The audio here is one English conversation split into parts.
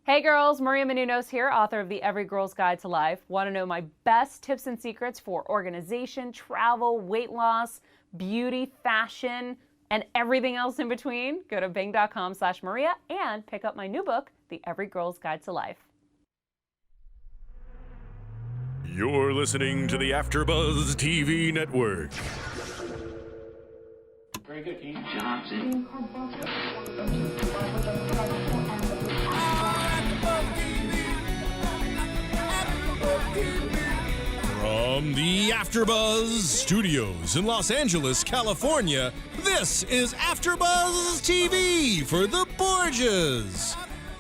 Hey girls, Maria Menounos here, author of the Every Girl's Guide to Life. Want to know my best tips and secrets for organization, travel, weight loss, beauty, fashion, and everything else in between? Go to bing.com/Maria and pick up my new book, The Every Girl's Guide to Life. You're listening to the AfterBuzz TV Network. Very good, Keith. Johnson. From the AfterBuzz Studios in Los Angeles, California, this is AfterBuzz TV for the Borgias.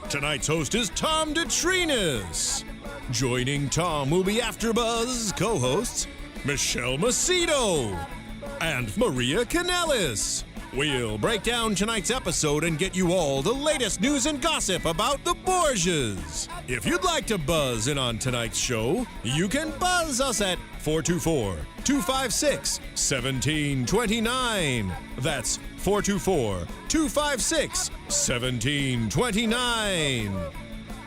Tonight's host is Tom DeTrinis. Joining Tom will be AfterBuzz co-hosts Michelle Macedo and Maria Kanellis. We'll break down tonight's episode and get you all the latest news and gossip about the Borgias. If you'd like to buzz in on tonight's show, you can buzz us at 424-256-1729. That's 424-256-1729.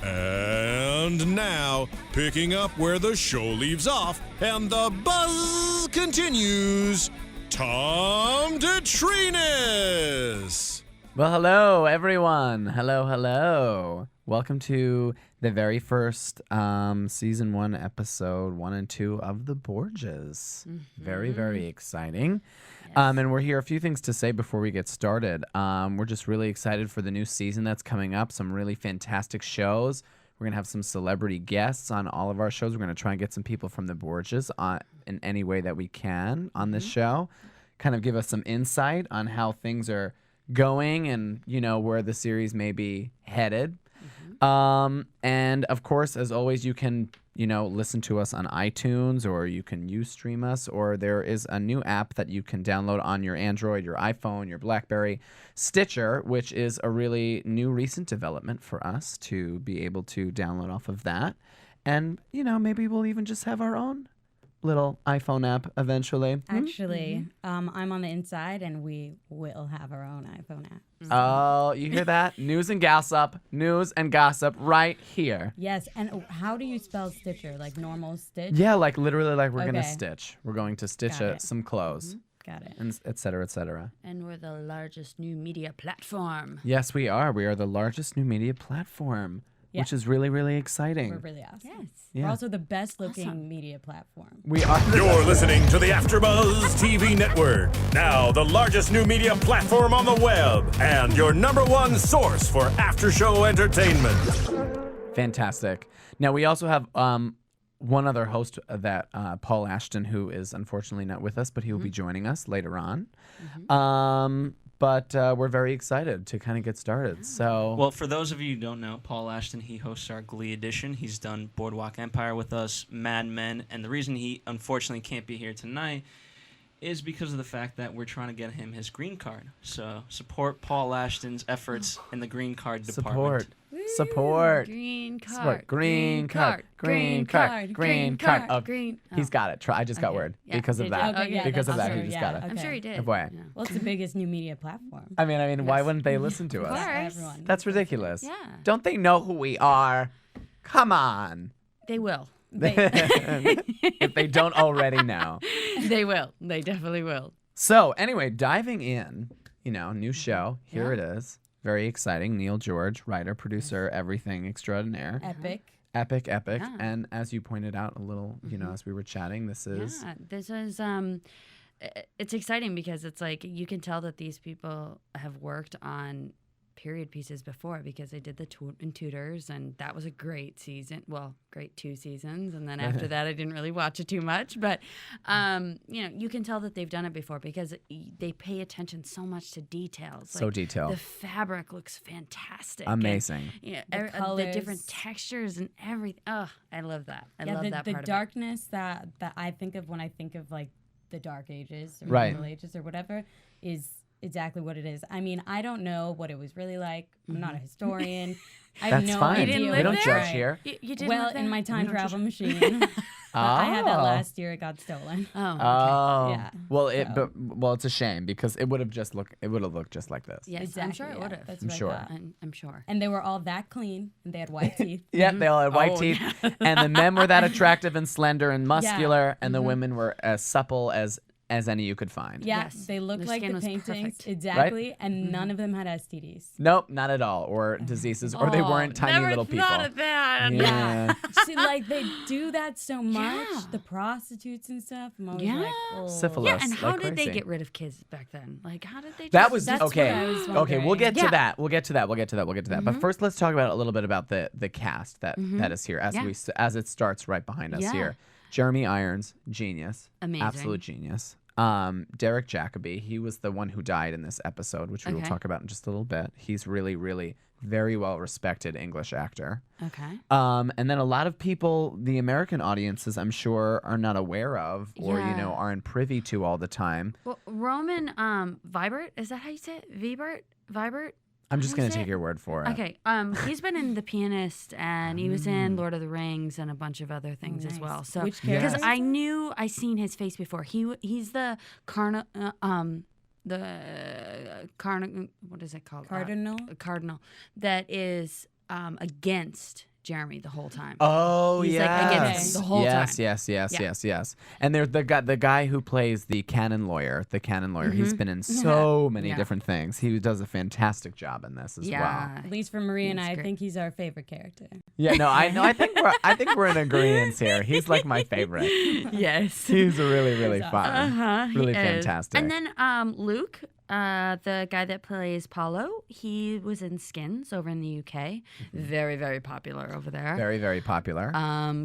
And now, picking up where the show leaves off and the buzz continues, Tom DeTrinis. Well, hello, everyone. Hello. Welcome to the very first season 1, episode 1 and 2 of The Borgias. Very, very exciting. Yes. And we're here. A few things to say before we get started. We're just really excited for the new season that's coming up. Some really fantastic shows. We're going to have some celebrity guests on all of our shows. We're going to try and get some people from the Borgias on in any way that we can on this show. Kind of give us some insight on how things are going and, you know, where the series may be headed. And, of course, as always, you can, you know, listen to us on iTunes, or you can Ustream us, or there is a new app that you can download on your Android, your iPhone, your BlackBerry, Stitcher, which is a really new recent development for us to be able to download off of that. And, you know, maybe we'll even just have our own little iPhone app eventually. Actually, I'm on the inside, and we will have our own iPhone app. Oh, you hear that? News and gossip right here. Yes, and how do you spell Stitcher? Like normal stitch? Yeah, like literally like we're going to Okay. stitch. We're going to stitch Got it. some clothes, Got it. and et cetera, et cetera. And we're the largest new media platform. Yes, we are. We are the largest new media platform, Yeah. which is really, really exciting. We're really awesome. Yes. Yeah. We're also the best looking media platform. We are. You're listening to the AfterBuzz TV Network. Now, the largest new media platform on the web and your number one source for after-show entertainment. Fantastic. Now, we also have one other host that Paul Ashton, who is unfortunately not with us, but he will be joining us later on. But we're very excited to kind of get started. So, Well, for those of you who don't know, Paul Ashton, he hosts our Glee edition. He's done Boardwalk Empire with us, Mad Men, and the reason he unfortunately can't be here tonight is because of the fact that we're trying to get him his green card. So support Paul Ashton's efforts in the green card department. Support. Green card. Support. Green card. Oh, he's got it. I just got word Yeah. because of Did that. you? Okay, yeah, because of that's that, he true, just yeah. got it. I'm sure he did. Oh, boy. Yeah. Well, it's the biggest new media platform. I mean, why wouldn't they listen to Of us? course. Everyone. That's ridiculous. Yeah. Don't they know who we are? Come on. They will. If they don't already know. They will. They definitely will. So, anyway, diving in, you know, new show. Here it is. Very exciting. Neil George, writer, producer, everything extraordinaire. Epic. Epic. Yeah. And as you pointed out a little, you know, as we were chatting, this is... Yeah, this is it's exciting because it's like you can tell that these people have worked on period pieces before because they did the Tudors, and that was a great season. Well, great 2 seasons, and then after that, I didn't really watch it too much. But you know, you can tell that they've done it before because they pay attention so much to details. So detailed. The fabric looks fantastic. Amazing. And, you know, The the colors. different textures and everything. Oh, I love that. I love that the part darkness that I think of when I think of like the Dark Ages or Right. Middle Ages or whatever is exactly what it is. I mean, I don't know what it was really like. I'm not a historian. I have That's no fine. idea. You didn't We live don't there? judge here. You didn't Well, live in there? my time travel machine. But I had that Oh. last year. It got stolen. Oh, okay. Oh, Yeah, well, so. well, it's a shame because it would have looked just like this. Yes, I'm sure it would have. That's I'm what I sure. thought. I'm sure. And they were all that clean, and they had white teeth. Yeah, they all had white teeth, and the men were that attractive and slender and muscular, and the women were as supple as any you could find. Yeah, Yes. they looked Their like skin the was paintings perfect. exactly, and none of them had STDs. Nope, not at all, or diseases, or they weren't tiny never little people. thought of that. Yeah. See, like they do that so much, Yeah. the prostitutes and stuff. I'm always Yeah. like, oh. Syphilis. Yeah, and how like did they crazy. get rid of kids back then? Like, how did they? That just- was That's what okay. I was Okay, we'll wondering. get to Yeah. that. We'll get to that. But first, let's talk about a little bit about the cast that is here as Yeah. as it starts right behind us Yeah. here. Jeremy Irons, genius, Amazing. absolute genius. Derek Jacobi, he was the one who died in this episode, which we will Okay. talk about in just a little bit. He's really, really very well respected English actor. Okay. And then a lot of people, the American audiences, I'm sure, are not aware of or Yeah. aren't privy to all the time. Well, Roman Vibert, is that how you say it? Vibert? I'm just How gonna is take it? your word for it. Okay. He's been in The Pianist, and he was in Lord of the Rings and a bunch of other things as Nice. well. So Which because character? I seen his face before. He's the what is it called? Cardinal that is against Jeremy the whole time. Oh, He's, like, yes. against the whole yes, time. yes. And there's the guy who plays the canon lawyer. He's been in so many Yeah. different things. He does a fantastic job in this as well. Yeah. At least for Marie and That's I great. think he's our favorite character. Yeah, no, I think we're in agreement here. He's like my favorite. Yes. He's really He's fun. Really he is. fantastic. And then Luke, the guy that plays Paulo, he was in Skins over in the UK. Very, very popular over there. Very, very popular.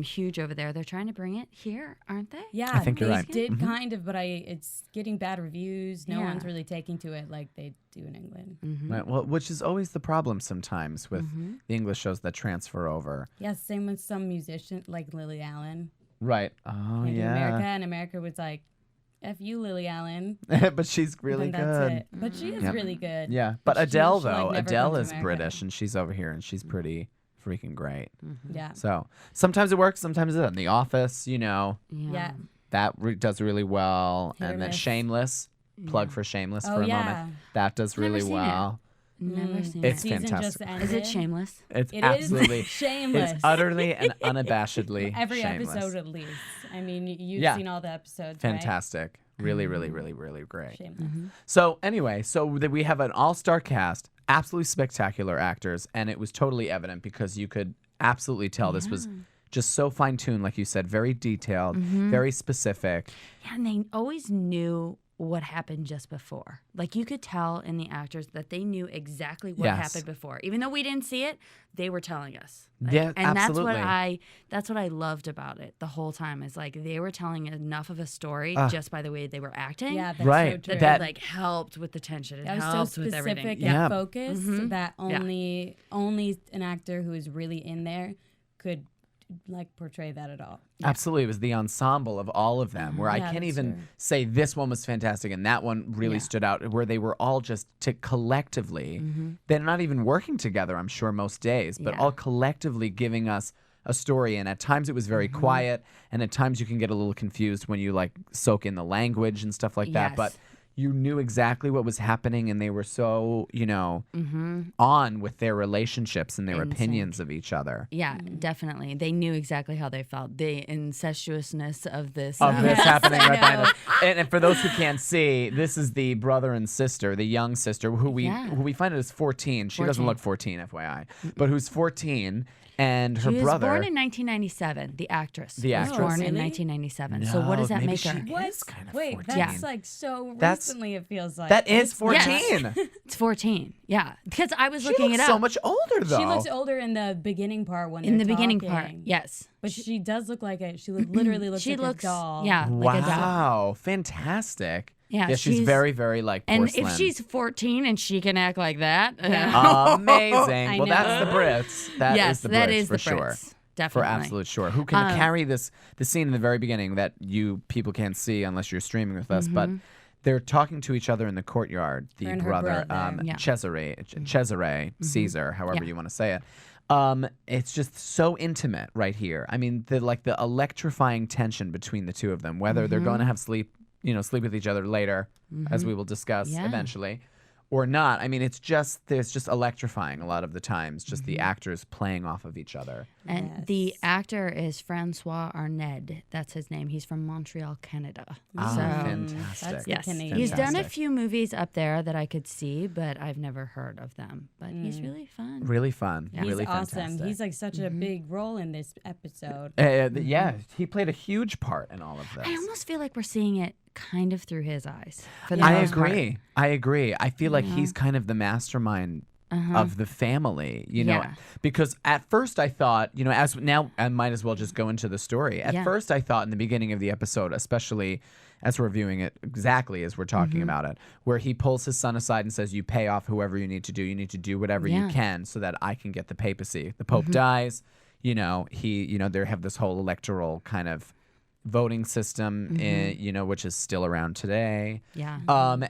Huge over there. They're trying to bring it here, aren't they? Yeah, I think you're they right. did kind of, but it's getting bad reviews. No Yeah. one's really taking to it like they do in England. Right, well, which is always the problem sometimes with the English shows that transfer over. Yeah, same with some musicians like Lily Allen. Right. Oh, Can't do yeah. America, and America was like, F you, Lily Allen. But she's really and that's good. it. But she is Yep. really good. Yeah, but she- Adele she'll, like, though, never Adele come to is America. British and she's over here and she's pretty freaking great. Yeah. So sometimes it works, sometimes it doesn't. The Office, Yeah. that does really well, Hit or and then miss. Shameless. Plug for Shameless Oh, for a yeah. moment. That does Never really seen it. well. Never seen It's it. Season fantastic. just ended. Is it shameless? It's It is absolutely shameless. It's utterly and unabashedly Every shameless. episode at least. I mean, you've Yeah. seen all the episodes, Fantastic. Really, really, really, really great. right? Shameless. So anyway, we have an all-star cast, absolutely spectacular actors, and it was totally evident because you could absolutely tell this was just so fine-tuned, like you said, very detailed, very specific. Yeah, and they always knew what happened just before. Like you could tell in the actors that they knew exactly what Yes. happened before. Even though we didn't see it, they were telling us. Like, Yeah, and absolutely. that's what I loved about it the whole time is like they were telling enough of a story just by the way they were acting. Yeah, that's Right. so true. That like helped with the tension. It That was so helped with specific everything. and Yeah. focused that Yeah. only an actor who is really in there could like portray that at all. Absolutely. It was the ensemble of all of them where I Yeah, can't that's even true. say this one was fantastic and that one really stood out, where they were all just collectively, they're not even working together, I'm sure, most days, but Yeah. all collectively giving us a story. And at times it was very quiet, and at times you can get a little confused when you like soak in the language and stuff like that. Yes. But you knew exactly what was happening, and they were so, on with their relationships and their opinions of each other. Yeah, definitely. They knew exactly how they felt. The incestuousness of this. Of this happening right behind know. us. And for those who can't see, this is the brother and sister, the young sister, who we find out is 14. She doesn't 14. look 14, FYI, but who's 14, and her She was brother. born in 1997. The actress. The was actress. born in Really? 1997. So what does that maybe make she her? is kind of Wait, 14. that's like so That's- recently. It feels like That is It's 14. not. It's 14. Yeah, because I was She looking looks it up. so much older, though. She looks older in the beginning part when in the they're beginning part. talking. Yes. But she does look like it. She literally looks She like looks a doll. yeah, like a doll. Wow, fantastic. Yeah, she's she's- very, very like And porcelain. if she's 14 and she can act like that, Amazing. I Well, that's the know. Brits. That is yes, the Brits that is for the sure. Brits. For Definitely. absolute sure. Who can carry the scene in the very beginning that you people can't see unless you're streaming with us, but they're talking to each other in the courtyard, the Her and her brother, brother. Yeah. Cesare, Caesar, however Yeah. you want to say it. It's just so intimate right here. I mean, the electrifying tension between the two of them, whether they're going to have sleep with each other later, as we will discuss eventually, or not. I mean, there's just electrifying a lot of the times, just the actors playing off of each other. And the actor is Francois Arned. That's his name. He's from Montreal, Canada. Fantastic. That's the Yes, Canadian. he's done a Fantastic. few movies up there that I could see, but I've never heard of them. But he's really fun. Really fun. He's really awesome. fantastic. He's like such a big role in this episode. Yeah, he played a huge part in all of this. I almost feel like we're seeing it kind of through his eyes. For the I most part. agree. I agree. I feel like he's kind of the mastermind of the family, Yeah. because at first I thought, as now I might as well just go into the story. At first I thought in the beginning of the episode, especially as we're viewing it exactly as we're talking about it, where he pulls his son aside and says, you pay off whoever you need to do. You need to do whatever you can so that I can get the papacy. The Pope dies, they have this whole electoral kind of voting system, which is still around today. Yeah.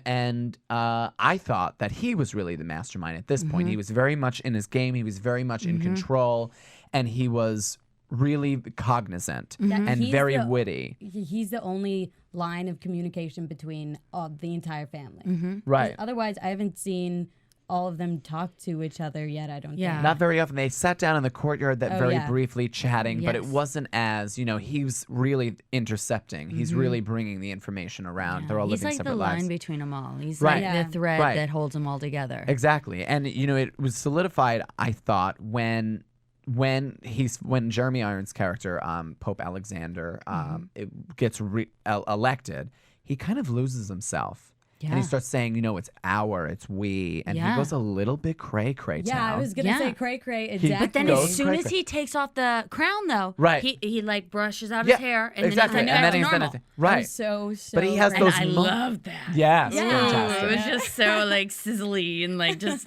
And I thought that he was really the mastermind at this point. He was very much in his game. He was very much in control, and he was really cognizant and He's very the- witty. He's the only line of communication between the entire family. Right. Otherwise, I haven't seen all of them talk to each other yet, I don't Yeah. think. Not very often. They sat down in the courtyard very yeah. briefly chatting, but it Yes. wasn't as, he was really intercepting. He's really bringing the information around. They're all He's living like the separate lives. line between them all. He's Right. like Yeah. the thread Right. that holds them all together. Exactly. And it was solidified, I thought, when Jeremy Irons' character, Pope Alexander, it gets elected, he kind of loses himself. And he Yeah. starts saying, it's it's we. And he Yeah. goes a little bit cray-cray Yeah, town. I was going to Yeah. say cray-cray, exactly. But then Goes as soon cray-cray. as he takes off the crown, though, Right. he like brushes out Yeah, his hair, and exactly. then he's And like, then he's normal. right. So But he has And those I love that. Yes, Yeah. fantastic. It was just so like sizzly and like just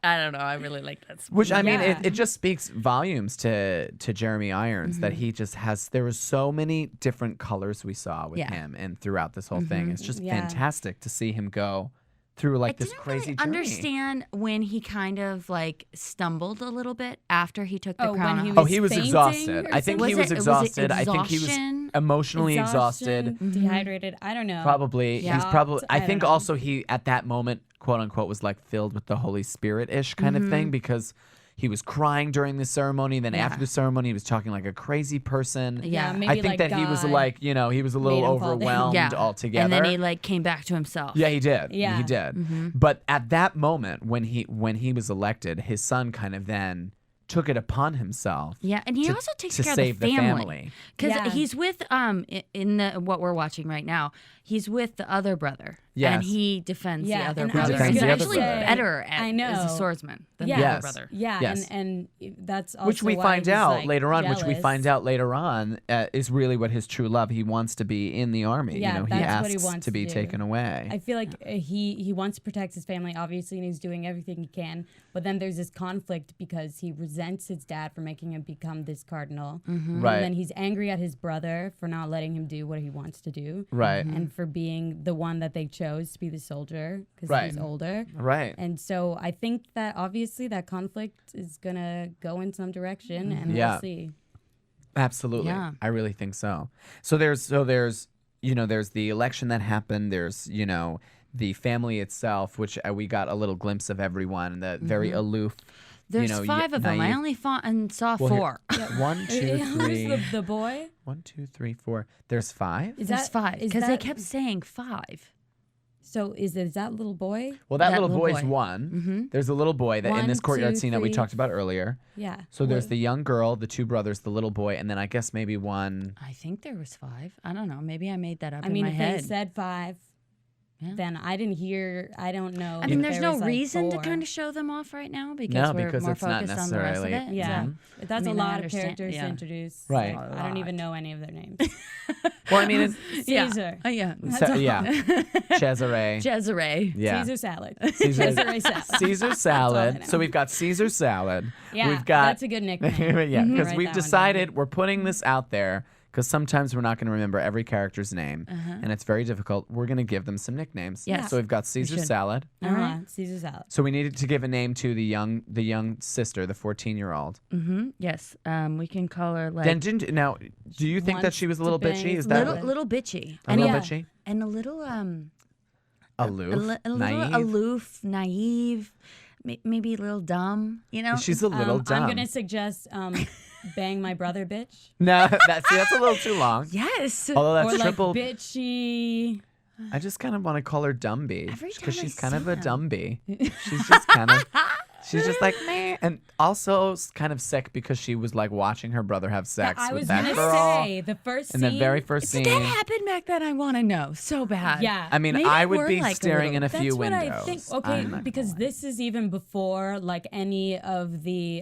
I don't know. I really like that. Which I mean, Yeah. it just speaks volumes to Jeremy Irons that he just has. There was so many different colors we saw with Yeah. him, and throughout this whole thing, it's just Yeah. fantastic to see him go through like I this didn't crazy really journey. understand when he kind of like stumbled a little bit after he took the Oh, when crown he off. was Oh, he was fainting exhausted. or I think he something? was Was it exhausted. I think he was exhaustion? emotionally exhausted. Dehydrated. I don't know. Probably. Yeah. He's probably. I I don't think know. also he at that moment, quote unquote, was like filled with the Holy Spirit-ish kind of thing because he was crying during the ceremony. Then after the ceremony, he was talking like a crazy person. Yeah. maybe I think like that he was God like, he was a little made him fall down. overwhelmed Yeah. altogether. And then he like came back to himself. Yeah, he did. Yeah. He did. But at that moment, when he was elected, his son kind of then took it upon himself. Yeah, and he to- also takes to care save of the family family. because Yeah. he's with in the what we're watching right now. He's with the other brother, Yes. and he defends Yeah, the other and I brother. was defends He's the other actually brother. better at I know. as a swordsman than Yeah. the Yes. other brother. Yeah, Yes. and that's also Which we why find he's, out like, later on. jealous. Which we find out later on is really what his true love. He wants to be in the army. Yeah, he that's asks what he wants to be to do. taken away. I feel like he wants to protect his family, obviously, and he's doing everything he can. But then there's this conflict because he resents his dad for making him become this cardinal. Right. And then he's angry at his brother for not letting him do what he wants to do. Right. And for being the one that they chose to be the soldier because Right. he's older. Right. And so I think that obviously that conflict is going to go in some direction and Yeah. we'll see. Absolutely. Yeah. I really think so. So there's there's the election that happened. There's the family itself, which we got a little glimpse of everyone. The very aloof. There's five of them. I naive- only saw Well, here- four. 1, 2, Who's 3. the boy? 1, 2, 3, 4. There's 5. Is There's that five is because they that- kept saying five. So is that little boy? Well, that That little little boy's boy. one. There's a little boy that in this 1, courtyard 2, scene that we 3. talked about earlier. Yeah. So there's the young girl, the two brothers, the little boy, and then I guess maybe one. I think there was five. I don't know. Maybe I made that up I in mean, my if head. they said 5, Yeah. then I didn't hear. I don't know. I mean, if there's there no was, like, reason to 4. kind of show them off right now because No, we're because more it's not focused on the rest of necessarily- it. Yeah, So. that's I mean, a I lot of understand- characters to yeah. introduce. Right. So I don't even know any of their names. Well, I mean, it's Caesar. Yeah. yeah, Cesare. Cesare. Yeah, Caesar salad. Caesar, Cesare salad. Caesar all I salad. know. So we've got Caesar salad. Yeah, We've got that's a good nickname. yeah, because Write we've that one decided we're putting this out there because sometimes we're not going to remember every character's name, and it's very difficult. We're going to give them some nicknames. Yes. So we've got Caesar should. salad. All right. Caesar salad. So we needed to give a name to the young sister, the 14-year-old. Yes. We can call her like Now, do you think that she was a little Once to bitchy? bang Is that little bitchy. a little bitchy? And a little Aloof, a little naive. aloof, naive, maybe a little dumb. You know. She's a little dumb. I'm gonna suggest bang my brother, bitch. No, that's a little too long. Yes. Although that's Or like triple. bitchy. I just kind of want to call her Dumby Every time because I she's kind of see a them. Dumby. She's just kind of. She's just like meh, and also kind of sick because she was like watching her brother have sex I with was that gonna girl. say the first In scene. the very first Did scene. that happen back then? I want to know so bad. Yeah. I mean, Maybe I they would were be like a staring in a That's few what windows. I think. Okay, I'm not gonna because lie. this is even before like any of the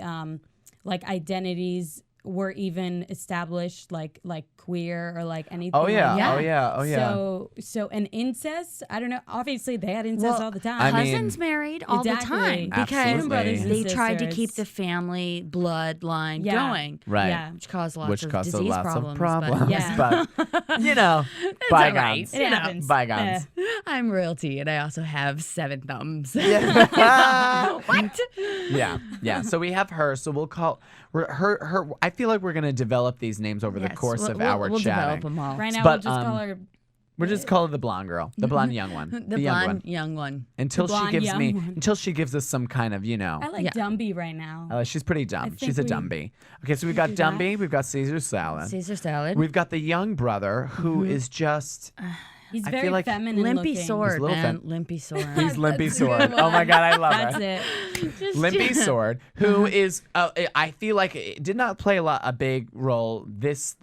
like identities were even established, like queer or like anything. Oh yeah, like that. oh yeah, oh yeah. So an incest. I don't know. Obviously, they had incest all the time. I mean- Cousins married all the Exactly. time because Absolutely. Brothers and they tried to sisters. keep the family bloodline Yeah. going, Right. Yeah. which caused lots Which of caused disease lots problems. of problems. Yeah. But, you know, all bygones. right. It happens. Bygones. But I'm royalty, and I also have 7 thumbs. What? Yeah. So we have her. So we'll call her. I feel like we're gonna develop these names over the Yes, course we'll- of we'll- our we'll develop chatting. them all. Right now, But, we'll just call her We're just call her the blonde girl, the blonde young one, The young blonde one. young one. Until The she blonde gives young me, one. until she gives us some kind of, I like Yeah. Dumby right now. she's pretty dumb. think She's a we- Dumby. Okay, so we've got do that. Dumby, we've got Caesar salad, Caesar salad. we've got the young brother who is just. He's I very feel like feminine Limpy looking. sword, little man. fem- Limpy sword. He's Limpy That's a good Sword. Oh my one. god, I love That's her. it. Limpy Sword, who is, I feel like it did not play a big role this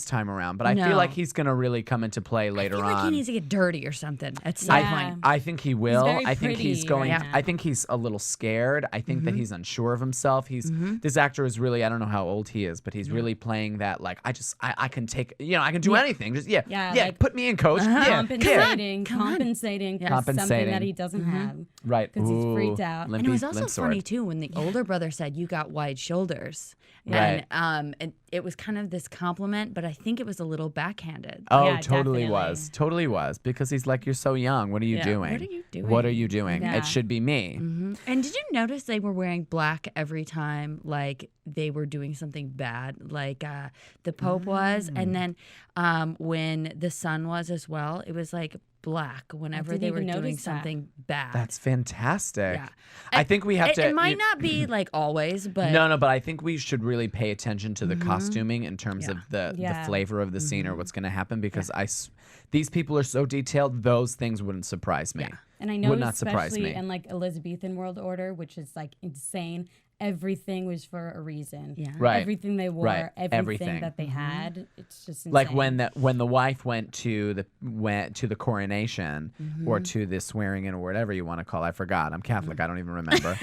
time around, but I No. feel like he's gonna really come into play later I feel like on. he needs to get dirty or something at some Yeah. point. I think he will. very I think he's pretty going. right I now. think he's a little scared. I think Mm-hmm. that he's unsure of himself. This actor is really. I don't know how old he is, but he's really playing that. Like I can take. I can do anything. Just yeah. like, put me in, coach. Yeah. Compensating, Come on. compensating, for something Compensating. that he doesn't have. Right. Because he's Ooh, freaked out. Limpy, And it was also limp sword. funny too when the older brother said you got wide shoulders. Right. And it was kind of this compliment, but I think it was a little backhanded. Oh, Yeah, totally definitely. was because he's like, you're so young. What are you Yeah, doing? what are you doing? What are you doing? Yeah. It should be me. And did you notice they were wearing black every time, like they were doing something bad, like the Pope was, and then when the son was as well, it was like black whenever didn't they were even doing notice that. something bad. That's fantastic. Yeah. I think we have it, to. It might not be like always, but No, but I think we should really pay attention to the costuming in terms of the Yeah. flavor of the scene or what's going to happen because these people are so detailed. Those things wouldn't surprise me. Yeah. And I know, Would not surprise especially me. in like Elizabethan world order, which is like insane. Everything was for a reason. Yeah. Right. Everything they wore, Right. everything Everything. that they had, it's just insane. Like when the wife went to the coronation or to the swearing in or whatever you want to call it. I forgot. I'm Catholic. I don't even remember.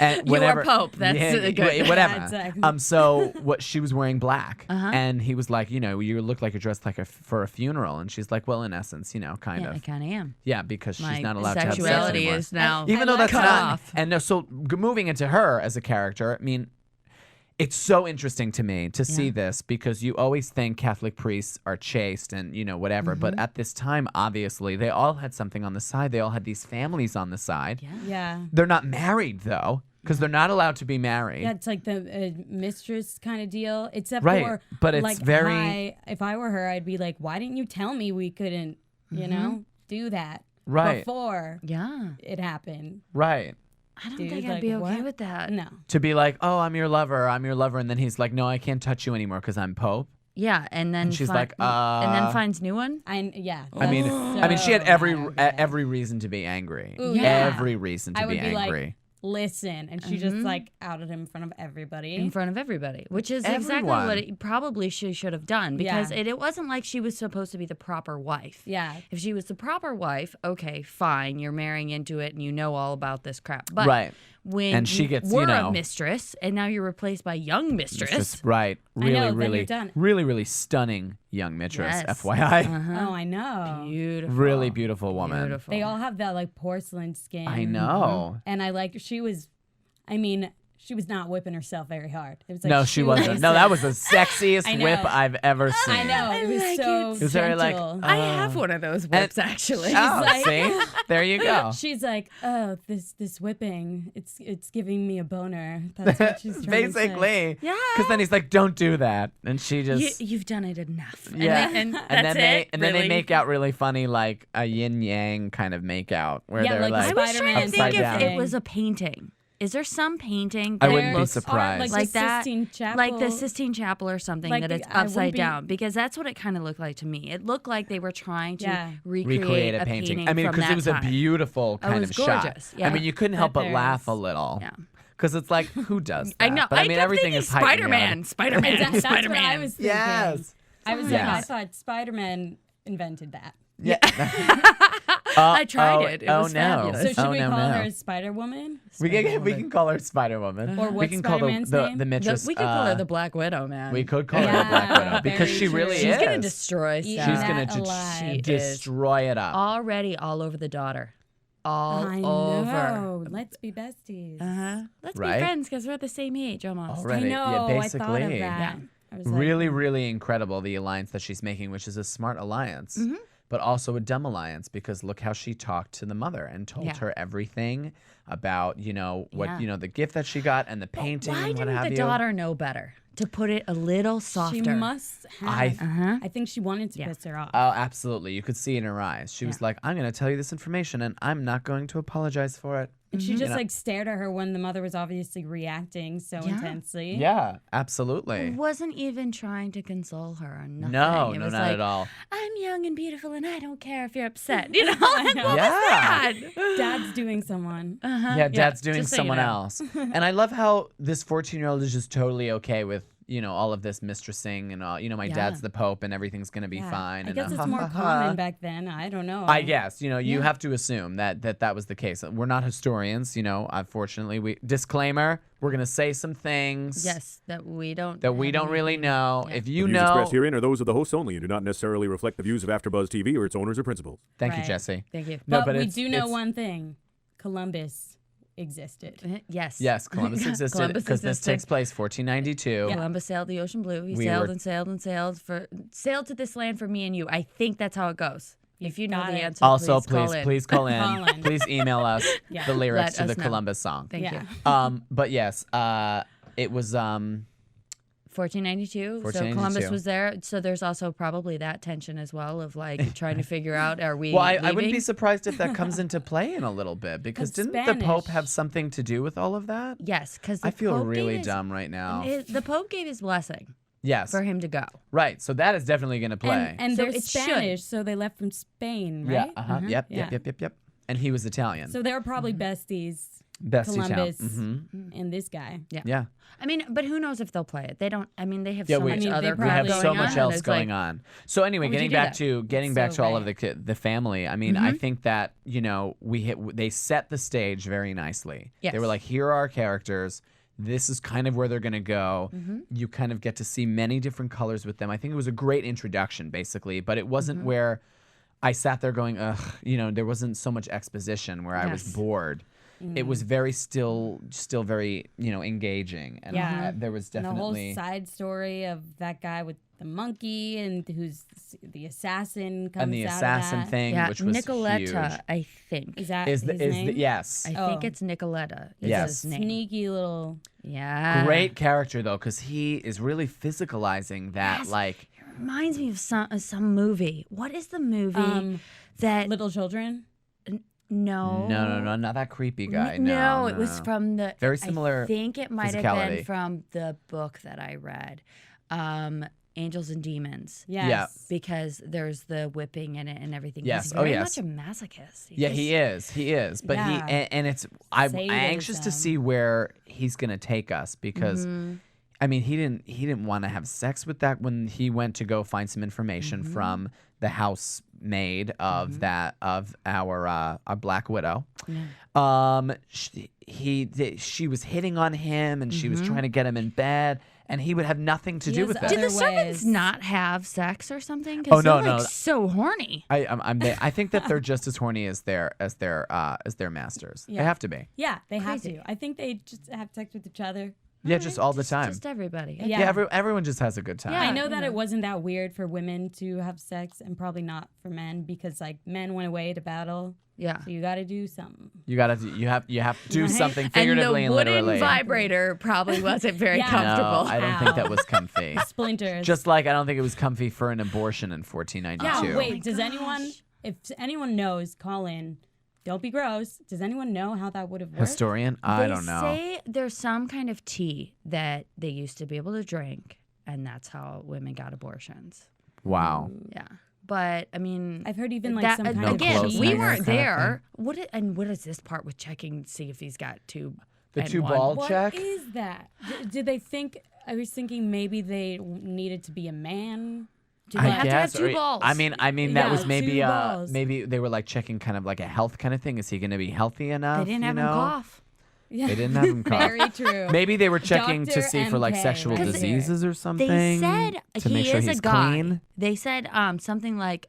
And You are whenever, Pope. That's good. whatever. Yeah, exactly. So what she was wearing black, and he was like, you look like you're dressed like for a funeral, and she's like, well, in essence, kind yeah, I of. kind of am. Yeah, because she's My not allowed to have sex sexuality anymore. is now Even though that's cut not. off. And no, so moving into her as a character, I mean, it's so interesting to me to see this because you always think Catholic priests are chaste and whatever, but at this time, obviously, they all had something on the side. They all had these families on the side. yeah. They're not married though, because they're not allowed to be married. Yeah, it's like the mistress kind of deal, except Right, for but it's like very- if I were her, I'd be like, why didn't you tell me we couldn't, do that Right. before Yeah. it happened? Right. I don't Dude, think I'd like, be okay what? with that. No. To be like, oh, I'm your lover, and then he's like, no, I can't touch you anymore because I'm Pope. Yeah, and then And she's fi- like, and then finds new one. I mean, I mean, she had every reason to be angry. Ooh, yeah. Every reason to I would be angry. like, listen, and she just like outed him in front of everybody. In front of everybody, which is exactly Everyone. what it probably she should have done because Yeah. it wasn't like she was supposed to be the proper wife. Yeah. If she was the proper wife, okay, fine, you're marrying into it and you know all about this crap. But Right. when And she you gets, were you know- a mistress and now you're replaced by young It's mistress. just right. Really, know, then really, you're done. really, really stunning young mistress. Yes. FYI. Oh, I know. Beautiful. Really beautiful woman. Beautiful. They all have that like porcelain skin. I know. And I like, she was, I mean, she was not whipping herself very hard. It was like No, she wasn't. No, that was the sexiest I know. whip I've ever seen. I know. It was like so it. It was very like, gentle. I have one of those whips actually. Oh, like- see? There you go. She's like, oh, this whipping, it's giving me a boner. That's what she's trying to say. Basically. Yeah. Because then he's like, don't do that. And she just... You've done it enough. yeah. And that's then it. and then they really. make out really funny, like a yin-yang kind of make out. Where Yeah, they're like I a was Spider-Man trying to think upside if down. it was a painting. Is there some painting I that wouldn't be looks surprised. Like like the that, Sistine Chapel. like the Sistine Chapel or something Like that the- it's I wouldn't upside be- down? Because that's what it kind of looked like to me. It looked like they were trying to Yeah. recreate a painting. I mean, from because that it was a time. beautiful Oh, it kind was of shot. gorgeous, yeah. I mean, you couldn't help but there laugh is. a little. Yeah. Because it's like, who does that? I know. But I mean, kept everything thinking is heightened Spider-Man. Spider-Man. That's what I Spider-Man. was thinking. Yes. I was Yes. like, I thought Spider-Man invented that. Yeah. I tried it. It oh was no. fabulous. So should oh, we no, call no. her Spider-Woman? We can call her Spider-Woman. Or we what's can call Spider-Man's the name? mistress. We could call her the Black Widow, man. We could call her the Yeah, Black Widow because very she true. really She's is. gonna destroy Eat stuff. She's that gonna alive. She is. destroy it up. Already all over the daughter. All I over. know. Let's be besties. Let's Right? be friends because we're the same age almost. Already. I know. Yeah, I thought of basically. that. Yeah. I was like, Really, really incredible the alliance that she's making, which is a smart alliance, but also a dumb alliance because look how she talked to the mother and told Yeah. her everything about what Yeah. the gift that she got and the painting Why and what didn't have the you. daughter know better? To put it a little softer. She must I have. I think she wanted to piss her off. Oh, absolutely. You could see in her eyes. She was like, I'm going to tell you this information and I'm not going to apologize for it. And she just know- like stared at her when the mother was obviously reacting so intensely. Yeah, absolutely. Wasn't even trying to console her or nothing. No, It no, was not like, at all. I'm young and beautiful and I don't care if you're upset. You know? Yeah. Dad's doing someone. Yeah, dad's doing just so you someone know. else. And I love how this 14-year-old is just totally okay with, all of this mistressing and all. My Yeah. dad's the Pope and everything's going to be Yeah. fine. I and guess it's more common back then. I don't know. I guess, you have to assume that was the case. We're not historians, unfortunately. Disclaimer, we're going to say some things Yes, that we don't really know. If you The views know, expressed herein are those of the hosts only and do not necessarily reflect the views of AfterBuzz TV or its owners or principals. thank you, Right. Jesse. Thank you. No, but we it's- do know it's- one thing. Columbus existed. Yes. Yes, Columbus existed Columbus because this existed. takes place 1492. Columbus sailed the ocean blue. He We sailed were- and sailed and sailed to this land for me and you. I think that's how it goes. If you know got the it. answer, Also, please call in. call in. Call in. Please email us Yeah. the lyrics Let to the us know. Columbus song. Thank Yeah. you. But yes, it was 1492. So 1492. Columbus was there. So there's also probably that tension as well of like trying to figure out, are we Well, I wouldn't be leaving? surprised if that comes into play in a little bit because That's didn't the Pope Spanish. have something to do with all of that? Yes, because I feel really dumb right now. The Pope gave his blessing Yes, for him to go. right. So that is definitely going to play. And So they're it should. Spanish, so they left from Spain, yeah, right? Yep, Yeah. yep. And he was Italian. So they were probably besties, Bestie town. Columbus Mhm. and this guy. Yeah. I mean, but who knows if they'll play it? They don't. I mean, they have Yeah, so we, much I mean, they other we have probably so going much on, else it's going like, on. So anyway, why would you getting do back that? to getting It's back so to all of right. the family. I mean, I think that they set the stage very nicely. They were Yes. like, here are our characters. This is kind of where they're going to go. You kind of get to see many different colors with them. I think it was a great introduction, basically, but it wasn't where I sat there going, ugh, there wasn't so much exposition where I was Yes. bored. It was very still very, engaging. And Yeah. there was And the whole definitely... side story of that guy with the monkey and who's the assassin comes and the out assassin of that. thing, Yeah, which was Nicoletta, huge. I think. Is that Is his the name? yes. I think Oh. it's Nicoletta. Is Yes. his name. Sneaky little. Yeah. Great character though, because he is really physicalizing that. Yes. Like, Reminds me of some movie. What is the movie that? Little children. No. no, not that creepy guy. No, No, it was from the. Very similar I think it might have physicality. been from the book that I read, Angels and Demons. Yes. Yeah. Because there's the whipping in it and everything. Yes. He's Oh, very yes. much a masochist. Yeah, he is. But Yeah. and it's I'm anxious to Sadism. see where he's gonna take us because. Mm-hmm. I mean, he didn't want to have sex with that when he went to go find some information Mm-hmm. from the housemaid of our Black Widow. She was hitting on him and she was trying to get him in bed, and he would have nothing to He do has with other it. Did the servants ways. not have sex or something? Oh, Because no, they're, like, no. so horny. I think that they're just as horny as their masters. They Yeah. have to be. Yeah, they have Crazy. to. I think they just have sex with each other. Yeah, just all the time. Just everybody. Yeah. Yeah, everyone just has a good time. Yeah. I know you that know. it wasn't that weird for women to have sex, and probably not for men, because like men went away to battle. Yeah. So you got to do something. You have to do Right? something And figuratively the and wooden literally. vibrator probably wasn't very Yeah. comfortable. No, I don't think that was comfy. Splinters. Just like I don't think it was comfy for an abortion in 1492. yeah. Wait, does anyone? If anyone knows, call in. Don't be gross. Does anyone know how that would have worked? Historian? I don't know. They say there's some kind of tea that they used to be able to drink, and that's how women got abortions. Wow. Yeah. But I mean, I've heard even like that, some kind No of again, clothes we hanger weren't kind of there. What is this part with checking to see if he's got two? The and two one? ball What check? is that? Did they think? I was thinking maybe they needed to be a man. Do they have to have guess, two or- balls? I mean that Yeah, was maybe two balls. maybe they were like checking kind of like a health kind of thing. Is he going to be healthy enough? they didn't you have him know? cough. Yeah. They didn't have him cough. Very true. Maybe they were checking to Dr. see for like MK, sexual right there. diseases or something. They said to he make sure is he's a guy. clean. They said something like,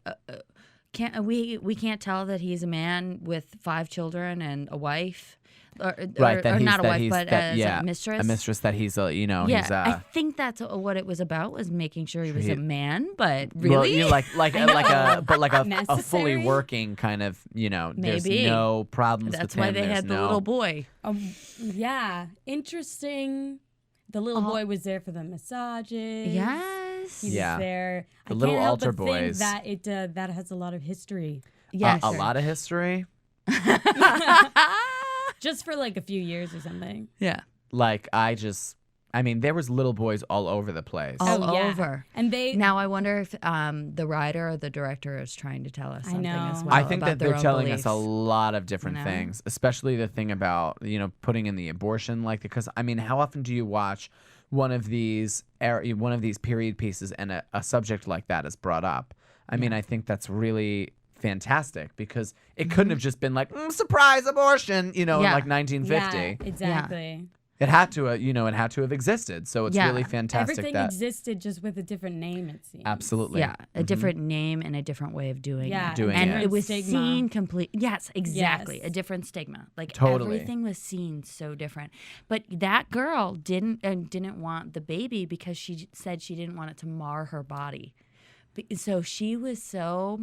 we can't tell that he's a man with 5 children and a wife, or not a wife, but as a mistress. A mistress that he's he's I think that's what it was about, was making sure he was a man. But well, really, you know, like a fully Necessary? working kind of there's Maybe. no problems that's with why him. they There's had the no- little boy. Yeah, interesting. The little boy was there for the massages. Yes. He was Yeah. there. The I little can't help altar but think boys. that it that has a lot of history. Yes. a lot of history. Just for like a few years or something. Yeah. Like there was little boys all over the place. All Oh, yeah. over. And they Now I wonder if the writer or the director is trying to tell us something know. as well. I think about that they're their own telling us a beliefs. lot of different You know? things, especially the thing about putting in the abortion, like because how often do you watch one of these period pieces and a subject like that is brought up? I think that's really fantastic because it couldn't have just been like surprise abortion, in like 1950. Yeah, exactly. It had to, it had to have existed. So it's Yeah. really fantastic Everything that existed just with a different name, it seems. absolutely, Yeah, a different name and a different way of doing Yeah, it. Doing and it. it was Stigma. seen complete. Yes, exactly. Yes. A different stigma. Like Totally. everything was seen so different. But that girl didn't want the baby because she said she didn't want it to mar her body. So she was so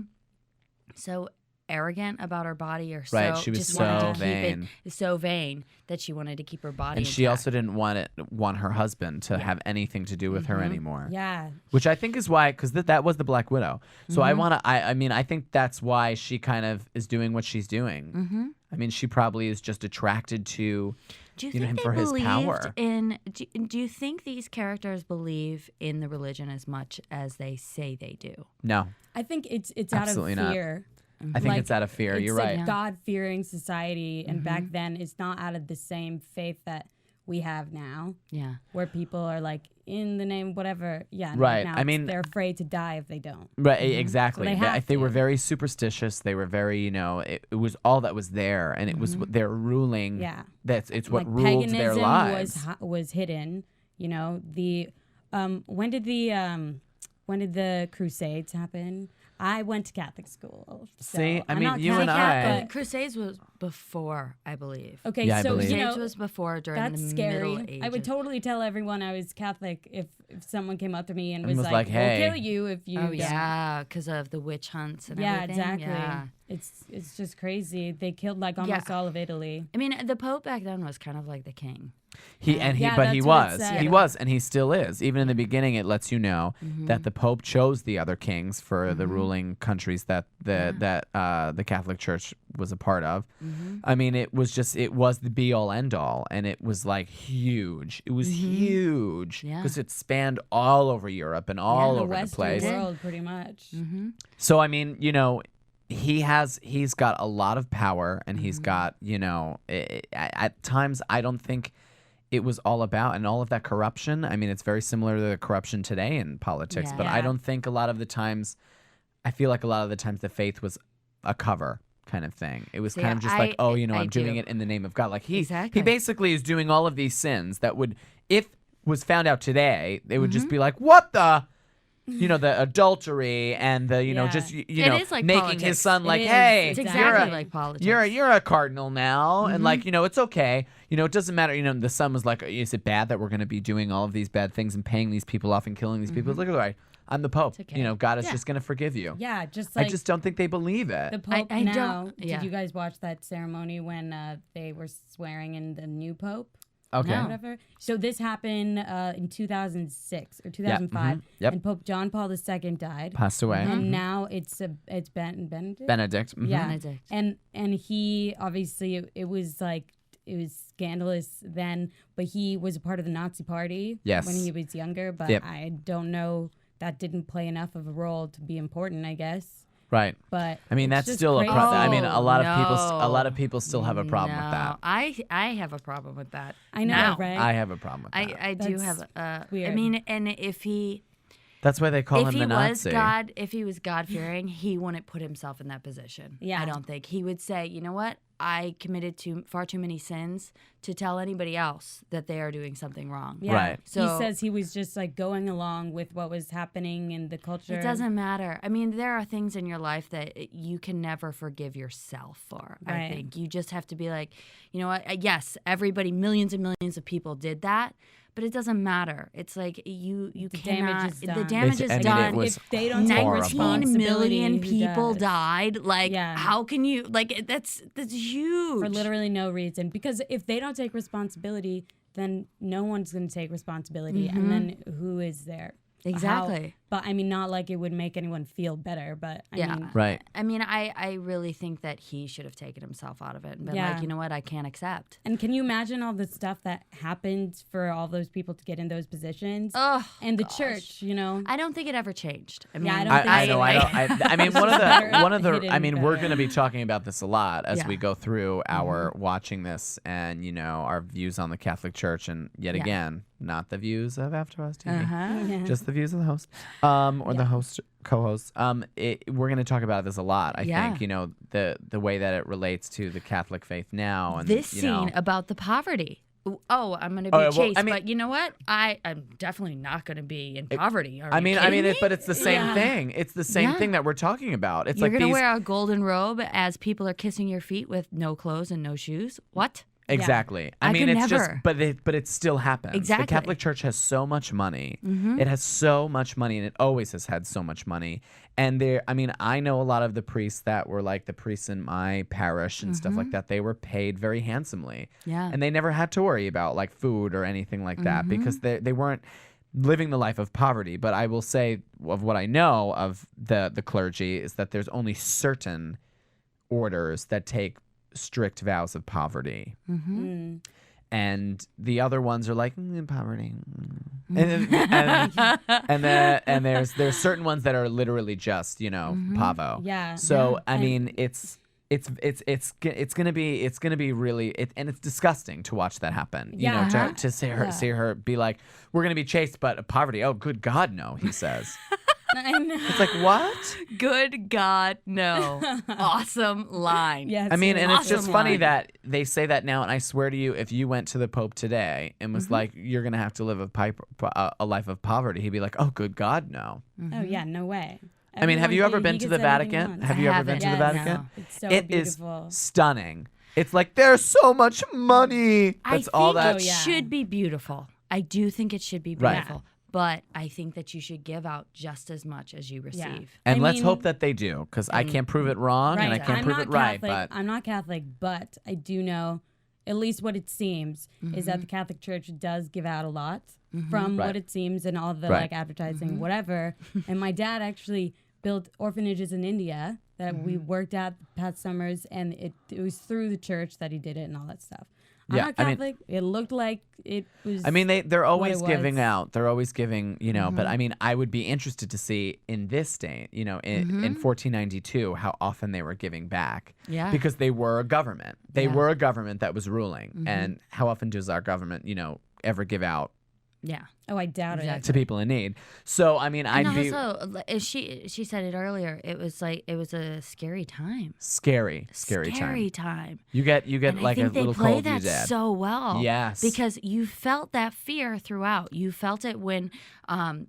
arrogant about her body, or Right, so she was just so wanted to vain. keep it so vain that she wanted to keep her body and she intact. also didn't want her husband to have anything to do with her anymore. Yeah. Which I think is why, because that was the Black Widow. So Mm-hmm. I think that's why she kind of is doing what she's doing. Mm-hmm. She probably is just attracted to Do you him think for they his believed power. do you think these characters believe in the religion as much as they say they do? No. I think it's out of Absolutely not. fear. I think Like, it's out of fear. It's You're a right. God-fearing society, and back Mm-hmm. then, it's not out of the same faith that we have now, Yeah. where people are like, in the name, whatever. Yeah, Right. Now I mean- they're afraid to die if they don't. Right, exactly. So they have They were to. very superstitious. They were very, it was all that was there, and it was what their ruling. Yeah. It's what Like ruled their paganism lives. was hidden. When did the Crusades happen? I went to Catholic school. So See, I'm not you and Catholic, I- Crusades was before, I believe. Okay, Yeah, I so believe. Crusades was before during that's the scary. Middle Ages. I would totally tell everyone I was Catholic if someone came up to me and was was like, like, hey. "We'll kill you if you." Oh don't." yeah, because of the witch hunts and Yeah, everything. exactly. Yeah. It's just crazy. They killed like almost all of Italy. I mean, the Pope back then was kind of like the king. He Yeah, he that's what it said. was, and he still is. Even in the beginning, it lets you know Mm-hmm. that the Pope chose the other kings for the ruling countries that the Catholic Church was a part of. Mm-hmm. It was the be all end all, and it was like huge. It was huge Mm-hmm. Yeah. because it spanned all over Europe and all the over the Western place. world, pretty much. Mm-hmm. So he's got a lot of power, and he's got at times I don't think it was all about, and all of that corruption. It's very similar to the corruption today in politics, but I Yeah. don't think I feel like a lot of the times the faith was a cover kind of thing. It was See, kind of just I like, I'm doing do. it in the name of God. Like he Exactly. basically is doing all of these sins that would, if was found out today, they would just be like, what the? The adultery and the, just, It know, is like making politics. his son like, is. hey, It's Exactly. exactly like politics. you're a cardinal now. And like, it's okay. It doesn't matter. The son was like, is it bad that we're going to be doing all of these bad things and paying these people off and killing these people? It's like, all right, I'm the Pope. It's okay. God is just going to forgive you. Yeah, just I like just don't think they believe it. the Pope I now. don't- yeah. Did you guys watch that ceremony when they were swearing in the new Pope? Okay. Or whatever. So this happened in 2006 or 2005, Yep. and Pope John Paul II died. Passed away. And now it's Benedict. Benedict. Yeah, Benedict. and he obviously it was scandalous then, but he was a part of the Nazi Party Yes. when he was younger. But Yep. I don't know, that didn't play enough of a role to be important, I guess. Right. But I mean, it's that's just still crazy. a problem. I mean, a lot no. of people still have a problem with that. I have a problem with that. I know, now. right? I have a problem with that. I do That's have. I weird. mean, and if he That's why they call if him he the was Nazi. if he was God fearing, he wouldn't put himself in that position. Yeah. I don't think he would say, you know what, I committed to far too many sins to tell anybody else that they are doing something wrong. Yeah. Right. He So- says he was just like going along with what was happening in the culture. It doesn't matter. I mean, there are things in your life that you can never forgive yourself for. I Right. think you just have to be like, you know what? Yes, everybody, millions and millions of people did that, but it doesn't matter. It's like you The cannot. damage is The done. damage It's- is I mean, done. it was If they don't take horrible. 19 responsibility, million who people does? died. Like, Yeah. how can you? Like, that's huge. For literally no reason. Because if they don't take responsibility, then no one's going to take responsibility. And then who is there? Exactly. But I mean, not like it would make anyone feel better, but I Yeah. mean, Right. I mean, I really think that he should have taken himself out of it and been Yeah. like, you know what, I can't accept. and can you imagine all the stuff that happened for all those people to get in those positions? Oh, and the church, I don't think it ever changed. I mean, Yeah, I don't I, think I so. know. I mean, one of the. Hidden I mean, we're better. going to be talking about this a lot as Yeah. we go through our watching this, and our views on the Catholic Church, and yet Yeah. again, not the views of AfterBuzz TV, Uh-huh. just the views of the host, or the host co-host. We're going to talk about this a lot. I Yeah. think the way that it relates to the Catholic faith now, and This you know, scene about the poverty. Oh, I'm going to be Oh, well, chased, I mean- but you know what? I'm definitely not going to be in poverty. Are I you mean, kidding me? but it's the same thing. It's the same Yeah. thing that we're talking about. It's You're like going to these. wear a golden robe as people are kissing your feet with no clothes and no shoes? What? Exactly. I mean, could it's just, never. but it still happens. Exactly. The Catholic Church has so much money. It has so much money, and it always has had so much money. And I know a lot of the priests that were like the priests in my parish and stuff like that. They were paid very handsomely. Yeah. And they never had to worry about like food or anything like that because they weren't living the life of poverty. But I will say, of what I know of the clergy, is that there's only certain orders that take strict vows of poverty, and the other ones are like poverty, and there's certain ones that are literally just pavo. Yeah. So Yeah. I mean, it's gonna be really and it's disgusting to watch that happen. Yeah. To see her be like, we're gonna be chased, but poverty. Oh, good God, no, he says. I know. It's like, what? Good God, no. Awesome line. Yes, I mean, and it's just Awesome funny line. that they say that now, and I swear to you, if you went to the Pope today and was like, you're going to have to live a life of poverty, he'd be like, oh, good God, no. Oh yeah, no way. I mean, have you ever been to the Vatican? Have you ever been to the haven't. Vatican? No. It's so It is beautiful. stunning. It's like, there's so much money. That's I all think that. it should be beautiful. I do think it should be Right. beautiful. But I think that you should give out just as much as you receive. And I let's mean- hope that they do, because I can't prove it wrong and I Right. can't I'm prove not it right. Catholic. But I'm not Catholic, but I do know, at least what it seems, is that the Catholic Church does give out a lot from Right. what it seems and all the Right. like advertising, whatever. And my dad actually built orphanages in India that we worked at past summers, and it was through the church that he did it and all that stuff. I'm Yeah, not I mean- Catholic. It looked like it was. I mean, they're always it giving was. out. They're always giving, but I mean, I would be interested to see in this state, in 1492, how often they were giving back. Yeah. Because they were a government. They Yeah. were a government that was ruling. And how often does our government, ever give out? Yeah. Oh, I doubt Exactly. to people in need. So I mean, And I'd be also, she said it earlier. It was a scary time. scary time. You get And like I a think they little play cold, you that dad. so well. Yes. Because you felt that fear throughout. You felt it when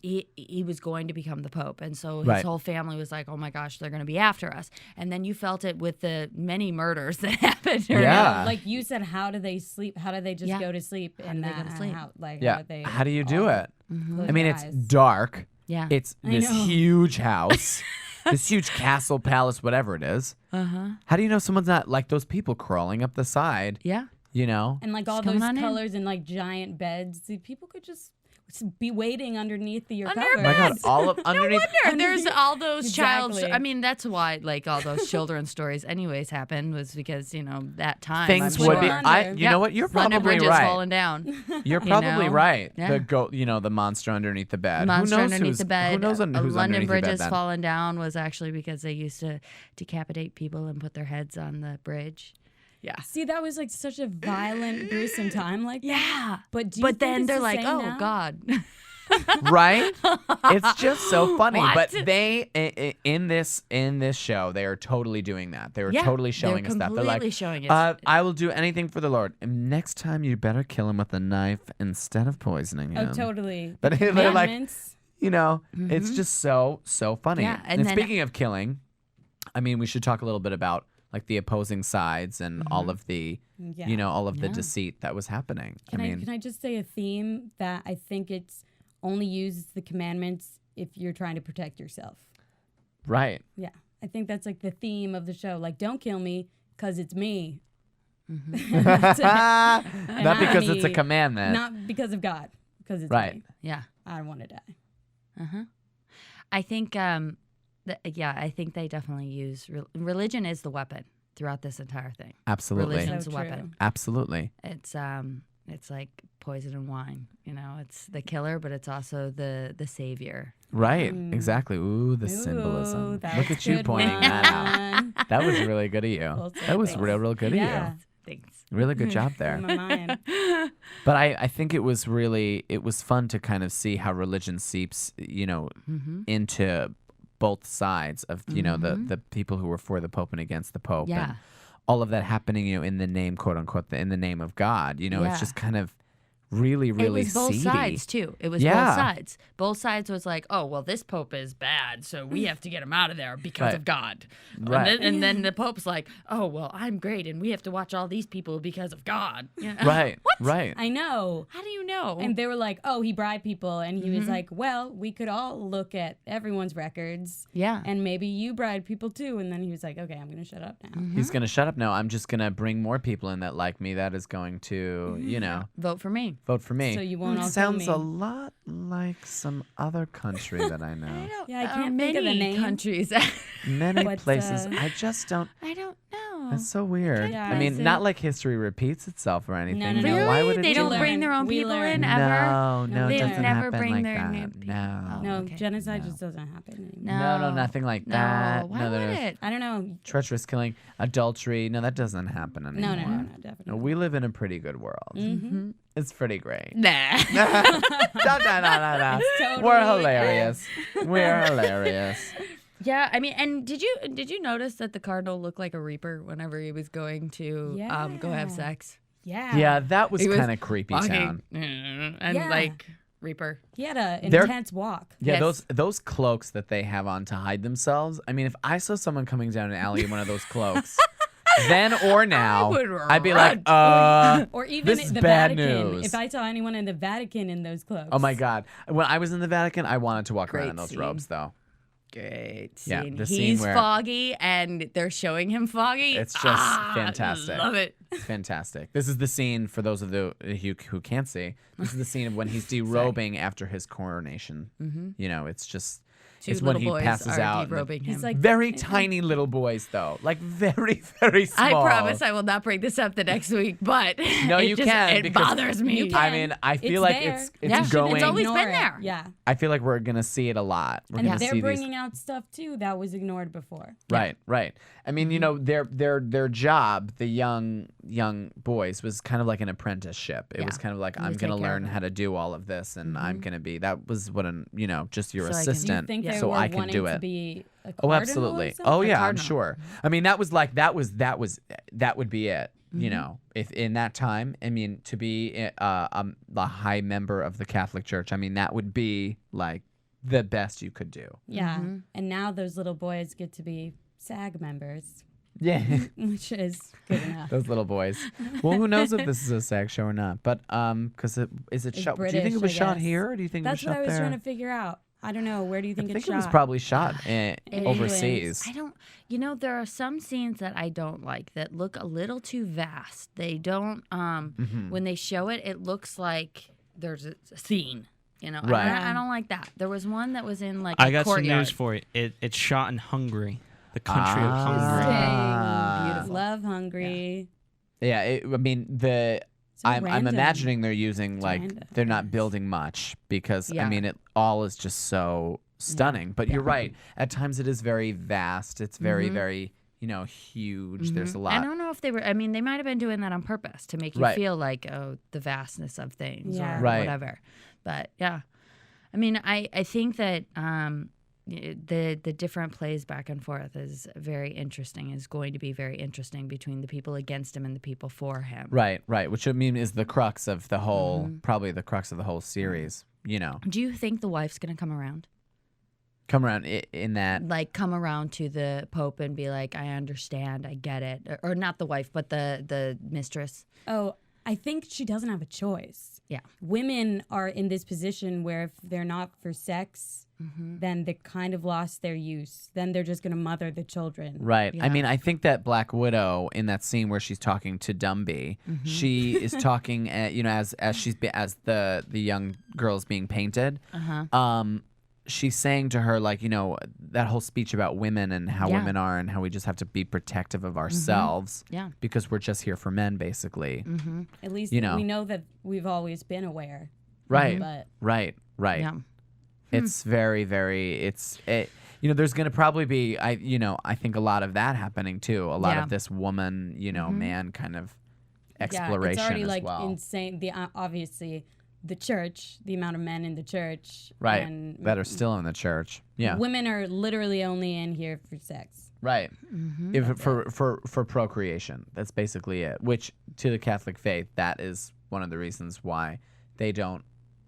he was going to become the Pope. And so his Right. whole family was like, oh my gosh, they're going to be after us. And then you felt it with the many murders that happened. Yeah. Like you said, how do they sleep? How do they just Yeah. go to sleep? How do they go to sleep? Yeah. How do you do it? close I mean, their it's eyes? dark. Yeah. It's I this know. huge house, this huge castle, palace, whatever it is. How do you know someone's not like those people crawling up the side? Yeah. You know? And like all Just coming those on in. colors and like giant beds. See, people could just be waiting underneath your Under covers. your My God, beds. all of underneath. There's all those child. Exactly. I mean, that's why like all those children's stories, anyways, happened was because that time Things I'm would be. sure. Under. You know what? You're London probably Bridge is right. falling down. You're probably know? right. Yeah. The monster underneath the bed. Monster who knows underneath who's, the bed. Who knows who's London underneath Bridge the bed is then? falling down was actually because they used to decapitate people and put their heads on the bridge. Yeah. See, that was like such a violent, gruesome time like that. Yeah. But do you But think then it's they're the like, same oh now? God. Right? It's just so funny. What? But they in this show, they are totally doing that. They were Yeah, totally showing they're us that. They're like, completely showing us. I will do anything for the Lord. And next time, you better kill him with a knife instead of poisoning him. Oh, totally. But The they're like, commandments. it's just so funny. Yeah, and and then- speaking of killing, I mean, we should talk a little bit about like the opposing sides and all of the, Yeah. all of the Yeah. deceit that was happening. Can I just say a theme that I think it's only uses the commandments if you're trying to protect yourself. Right. Yeah. I think that's like the theme of the show. Like, don't kill me because it's me. Not because it's a me. commandment. Not because of God. Because it's Right. me. Yeah. I don't want to die. I think, I think they definitely use religion is the weapon throughout this entire thing. Absolutely. Religion's So a weapon. true. Absolutely. It's like poison and wine. It's the killer, but it's also the savior. Right. Exactly. Ooh, the symbolism. Ooh, that Look was at you good pointing that out. one. That was really good of you. Well That was said. real good Yeah. of you. Thanks. Really good job there. In my mind. But I think it was fun to kind of see how religion seeps, into both sides of, the people who were for the Pope and against the Pope. Yeah. And all of that happening, in the name, quote unquote, in the name of God. Yeah. It's just kind of really, really it was both seedy. sides too. It was Yeah. both sides. Both sides was like, oh well, this pope is bad, so we have to get him out of there because Right. of God. Right. And then the pope's like, oh well, I'm great, and we have to watch all these people because of God. Right. Right. I know. How do you know? And they were like, oh, he bribed people. And he was Mm-hmm. like, well, we could all look at everyone's records. Yeah. And maybe you bribed people too. And then he was like, okay, I'm going to shut up now. He's going to shut up now. I'm just going to bring more people in that like me. That is going to, vote for me. vote for me. So you won't all kill Sounds me. a lot like some other country that I know. Yeah, I can't think of the many name. countries. Many What's, places. I just don't. I don't know. That's so weird. Yeah, I mean, so- not like history repeats itself or anything. no, You know, no. why would it They do don't that? bring their own We people learn. in ever. No, They it doesn't never happen bring like their that. new people. No. No, Okay. genocide just doesn't happen anymore. No. nothing like No. that. Why no, would there's it? I don't know. treacherous killing, adultery. No, that doesn't happen anymore. No, definitely. No, we live in a pretty good world. Mm-hmm. It's pretty great. Nah. No. totally We're hilarious. We're hilarious. Yeah, I mean, and did you notice that the cardinal looked like a reaper whenever he was going to go have Yeah. sex? Yeah. Yeah, that was He was kind of creepy town. And Yeah. like reaper. He had an They're- intense walk. Yeah, Yes. those cloaks that they have on to hide themselves. I mean, if I saw someone coming down an alley in one of those cloaks, then or now, would I'd be like, Or even this is the bad Vatican. news. If I saw anyone in the Vatican in those clothes. Oh my God. When I was in the Vatican, I wanted to walk around in Great those scene. robes, though. Great Yeah, scene. the scene He's where- foggy and they're showing him foggy. It's just fantastic. Love it. It's fantastic. This is the scene, for those of you who can't see, this is the scene of when he's derobing after his coronation. Mm-hmm. It's just, Two is when little he boys passes are out. derobing him. He's like Very tiny little boys, though. Like, very, very small. I promise I will not bring this up the next week, but No, it you just, can, It because- bothers me. You can. I mean, I feel like there. it's Yeah. going. It's always Ignore been it. there. Yeah. I feel like we're gonna see it a lot. We're And gonna they're see bringing these. out stuff too that was ignored before. Right, right. I mean, you know, their job, the young boys, was kind of like an apprenticeship. It was kind of like, I'm take gonna care learn of it. how to do all of this, and I'm gonna be. That was what just your So I can- Do you assistant, think they so were I can wanting do to it. be a Oh, cardinal or absolutely. something? Oh, yeah, I'm cardinal. sure. I mean, that would be it. You know, if in that time, I mean, to be the high member of the Catholic Church, I mean, that would be like the best you could do. Yeah. And now those little boys get to be SAG members, Yeah. which is good enough. Those little boys. Well, who knows if this is a SAG show or not? But because is it It's shot? Do you think it British, was I shot guess. here, or do you think That's it was what shot I was there? trying to figure out. I don't know. Where do you think I it's think it was shot? probably shot England. overseas. I don't, there are some scenes that I don't like that look a little too vast. They don't, when they show it, it looks like there's a scene. Right. I don't like that. There was one that was in like I a got some courtyard. news for you. It's shot in Hungary, the country of Hungary. Dang. Beautiful. Love Hungry. Yeah, I mean So I'm random. imagining they're using random, they're not yes. building much because I Yeah. mean it all is just so stunning. But you're right. At times it is very vast. It's very very huge. There's a lot. I don't know if they were. I mean, they might have been doing that on purpose to make you Right. feel like, oh, the vastness of things Yeah. or Right. whatever. But yeah, I mean, I think that the different plays back and forth is very interesting. Is going to be very interesting between the people against him and the people for him. Right, which I mean is the crux of the whole, probably the crux of the whole series. Do you think the wife's gonna come around? Come around in that. Like come around to the Pope and be like, I understand, I get it, or not the wife, but the mistress. Oh, I think she doesn't have a choice. Yeah. Women are in this position where if they're not for sex, then they kind of lost their use. Then they're just going to mother the children. Right. I Yeah. mean, I think that Black Widow in that scene where she's talking to Dumby, she is talking, as the young girl's being painted. She's saying to her that whole speech about women and how Yeah. women are and how we just have to be protective of ourselves. Yeah. Because we're just here for men, basically. At least You know. we know that we've always been aware. Right. But Right. Yeah. It's very, very. There's going to probably be. I think a lot of that happening too. A lot Yeah. of this woman, man, kind of exploration yeah, it's already as like well. insane. Obviously, the church, the amount of men in the church, Right. and That are still in the church. Yeah. women are literally only in here for sex. Right. If for procreation. That's basically it. Which to the Catholic faith, that is one of the reasons why they don't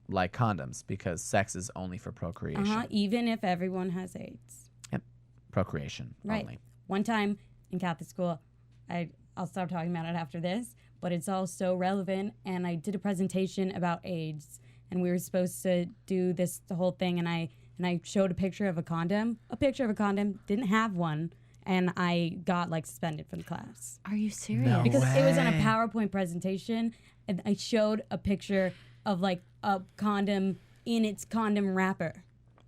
like condoms, because sex is only for procreation. Even if everyone has AIDS. Procreation Right. only. One time in Catholic school, I'll stop talking about it after this, but it's all so relevant. And I did a presentation about AIDS, and we were supposed to do the whole thing. And I showed a picture of a condom. Didn't have one, and I got suspended from the class Are you serious? No. because it was on a way. PowerPoint presentation, and I showed a picture of a condom in its condom wrapper.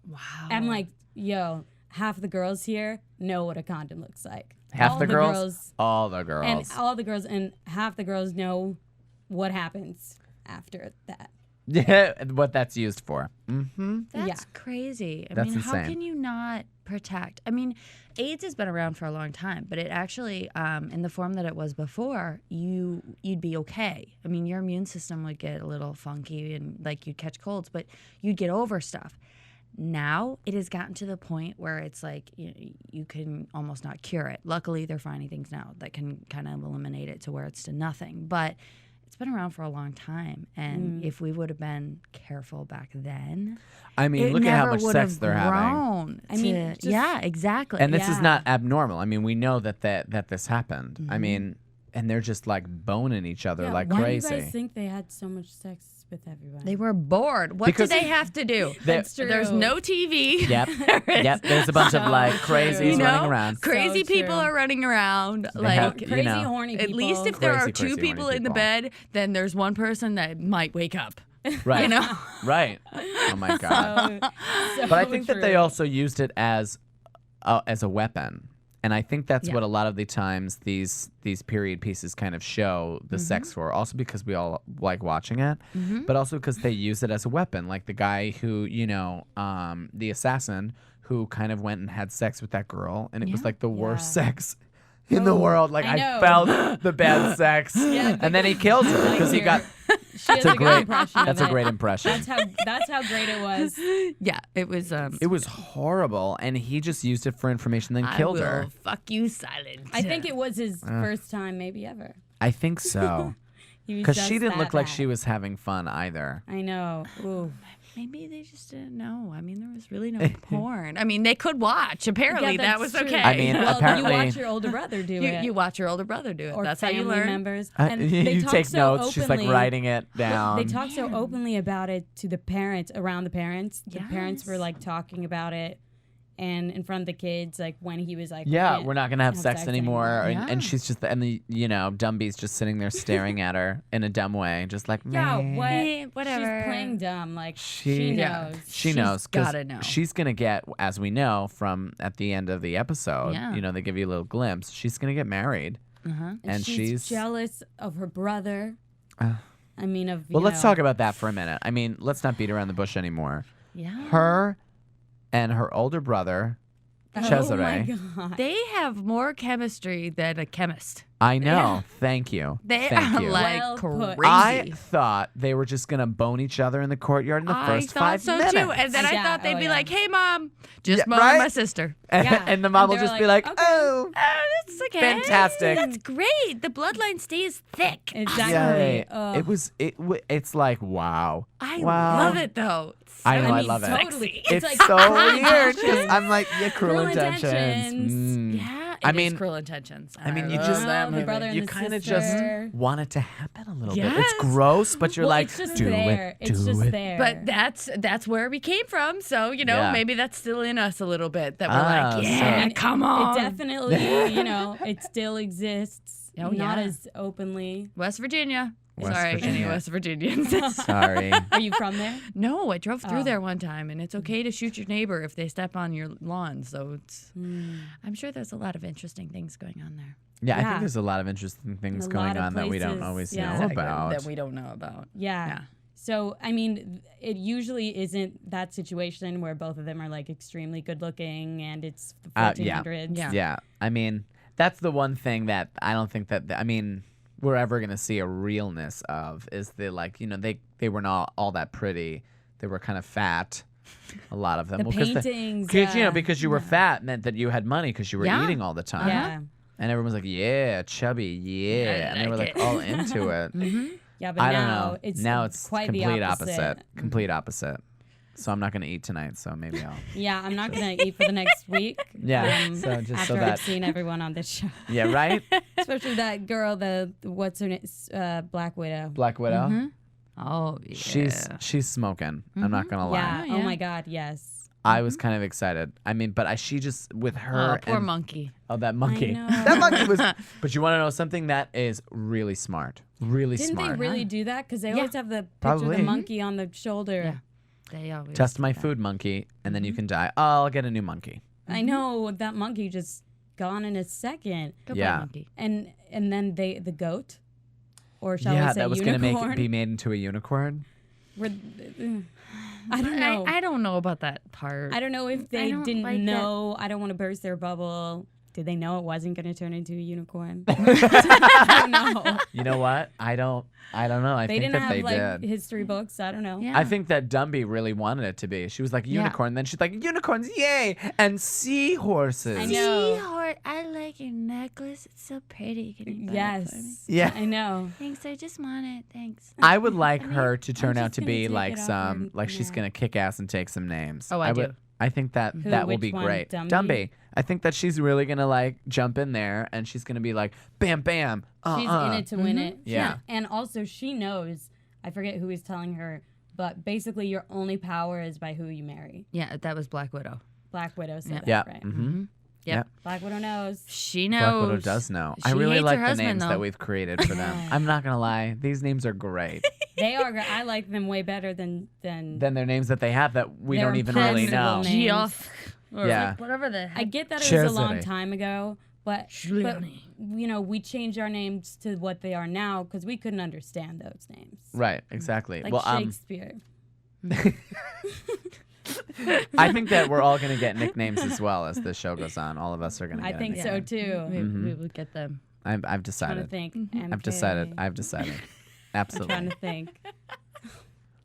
Wow. I'm like, yo, half the girls here know what a condom looks like. Half All the girls? All the girls. and all the girls, and half the girls know what happens after that. Yeah, what that's used for. Mm-hmm. That's Yeah. crazy. I That's mean, how insane. can you not protect? I mean, AIDS has been around for a long time, but it actually, in the form that it was before, you'd be okay. I mean, your immune system would get a little funky and you'd catch colds, but you'd get over stuff. Now it has gotten to the point where it's you can almost not cure it. Luckily, they're finding things now that can kind of eliminate it to where it's to nothing. But it's been around for a long time, and if we would have been careful back then, I mean, it look at how never much would sex have they're having. grown. I mean, to- just- yeah, exactly. And this is Yeah. not abnormal. I mean, we know that this happened. I mean, and they're just boning each other like why crazy. do you guys think they had so much sex with everyone? They were bored. What Because- did they have to do? That's true. There's no TV. Yep. Yep. There's a bunch of crazies You know, running around. crazy So people true. are running around. They have- crazy you know, horny At people. least if there are Crazy, two crazy people horny in the people. bed, then there's one person that might wake up. Right. You know? Right. Oh my God. So But I think that they true. also used it as a weapon. And I think that's what a lot of the times these period pieces kind of show the sex for. Also because we all like watching it, but also because they use it as a weapon. Like the guy who, the assassin who kind of went and had sex with that girl, and it was like the worst sex in the world. Like I know. felt the bad sex, and then he kills her because he got. She has a good impression of That's a it. great impression. That's how great it was. Yeah, it was. It was horrible, and he just used it for information, then killed I will her. fuck you silent. I think it was his first time, maybe ever. I think so. He was Because just she didn't that look like bad. she was having fun either. I know. Ooh. Maybe they just didn't know. I mean, there was really no porn. I mean, they could watch. Apparently, that was that's true. okay. I mean, well, apparently- you watch your older brother do it. you watch your older brother do it. or That's how family you learn. members. And they you talk take so notes. She's like openly- writing it down. They talk so openly about it to the parents, around the parents. The parents were Yes. like talking about it, and in front of the kids, like when he was like, Yeah, "Can't we're not gonna have sex anymore. And, Yeah. and she's just, and the Dumby's just sitting there staring at her in a dumb way, just like, Yeah, meh. what? Whatever. She's playing dumb. Like She- she Yeah. knows. She She's knows. 'Cause gotta know. She's gonna get, as we know from at the end of the episode. Yeah. They give you a little glimpse. She's gonna get married, and she's jealous of her brother. I mean, Well, let's talk about that for a minute. I mean, let's not beat around the bush anymore. Yeah. Her and her older brother, Oh my Cesare. god. They have more chemistry than a chemist. I know. Thank you. They Thank are you. like Well put. crazy. I thought they were just gonna bone each other in the courtyard in the I first thought 5 so minutes. too. And then I Yeah, thought they'd oh, be yeah. like, "Hey, mom, just Yeah, mother right? my sister." Yeah. And the mom And will they're just be like, like, okay. oh. Oh, that's okay. Fantastic. That's great. The bloodline stays thick. Exactly. Yay. It's like, wow. I Wow. love it though. It's I know, so I love it. Totally. sexy. It's It's like so cruel weird. 'Cause intentions. I'm like, yeah, cruel Cruel intentions. intentions. Mm. Yeah, I it is mean- cruel intentions. I mean, you love just- that the movie. brother and You the kind of just sister. want it to happen a little bit. Yes. It's gross, but you're Well, like, it's just do there. it, It's do just it. there. But that's where we came from. So Yeah. maybe that's still in us a little bit. That we're Ah, like, so- yeah, And come on. It definitely, it still exists. Oh, not yeah. as openly. West Virginia. West Sorry, any Virginia. West Virginians. Sorry. Are you from there? No, I drove through Oh. there one time, and it's okay to shoot your neighbor if they step on your lawn. So it's, Hmm. I'm sure there's a lot of interesting things going on there. Yeah, I Yeah. think there's a lot of interesting things a going lot of on that we don't places, always yeah. know Exactly. about. That we don't know about. Yeah. Yeah. So, I mean, it usually isn't that situation where both of them are like extremely good looking and it's the Yeah. 1400s. Yeah. Yeah, I mean, that's the one thing that I don't think that we're ever gonna see a realness of is the they were not all that pretty. They were kind of fat. A lot of them. The Well, 'cause paintings. because you were fat meant that you had money because you were Yeah. eating all the time. Yeah. And everyone's like, yeah, chubby, yeah. And they were like all into it. Yeah, but I now don't know. it's Now it's quite complete the opposite. Complete opposite. So I'm not gonna eat tonight. So maybe I'll. Yeah, I'm not going to eat for the next week. Yeah, so just after so that- I've seen everyone on this show. Yeah, right. Especially that girl, what's her name? Black Widow. Black Widow. Oh, yeah. She's smoking. I'm not gonna lie. Yeah. yeah. Oh my God. Yes. I was kind of excited. I mean, but she just with her. Oh, poor and- monkey. Oh, that monkey. know. That monkey was. But you want to know something that is really smart. Really Didn't smart. they really do that? Because they always have the picture of Probably. the monkey on the shoulder. Yeah. They always Test my do that. food, monkey, and then you can die. Oh, I'll get a new monkey. I know that monkey just gone in a second. Goodbye, Yeah. monkey. And then the goat, or shall Yeah, we say that was unicorn? gonna be made into a unicorn. I don't know. I don't know about that part. I don't know if they don't didn't like know. I don't want to burst their bubble. Did they know it wasn't going to turn into a unicorn? I don't know. You know what? I don't know. I They think didn't that have they like did. history books. I don't know. Yeah. I think that Dumby really wanted it to be. She was like unicorn, then she's like unicorns, yay, and seahorses. I know. Seahorse, I like your necklace. It's so pretty. Can you buy it for me? Yes. Yeah. I know. Thanks. I just want it. Thanks. I would like her to turn just out to gonna be take like it off some, her- like she's yeah. gonna kick ass and take some names. Oh, I do. I think that Who, that will which be one? great. Dumby? I think that she's really gonna like jump in there and she's gonna be like, bam, bam. She's in it to win it. Yeah. And also she knows, I forget who is telling her, but basically your only power is by who you marry. Yeah, that was Black Widow. Black Widow said that, Yeah. right? Mm-hmm. Yep. Black Widow knows. She knows. Black Widow does know. I She really hates like her the husband, names though. that we've created for them. I'm not gonna lie, these names are great. They are. I like them way better than Than their names that they have that we Their don't even really know. impossible names. Geoff. Or Yeah. like whatever the heck. I get that it was a long Cesare. time ago, but Giuliani. we changed our names to what they are now because we couldn't understand those names. Right, exactly. Like well, Shakespeare. I think that we're all going to get nicknames as well as the show goes on. All of us are going to I get think a so nickname. too. We would get them. I've Trying to decided. think. I've decided. MK. I've decided. Trying Absolutely. to think.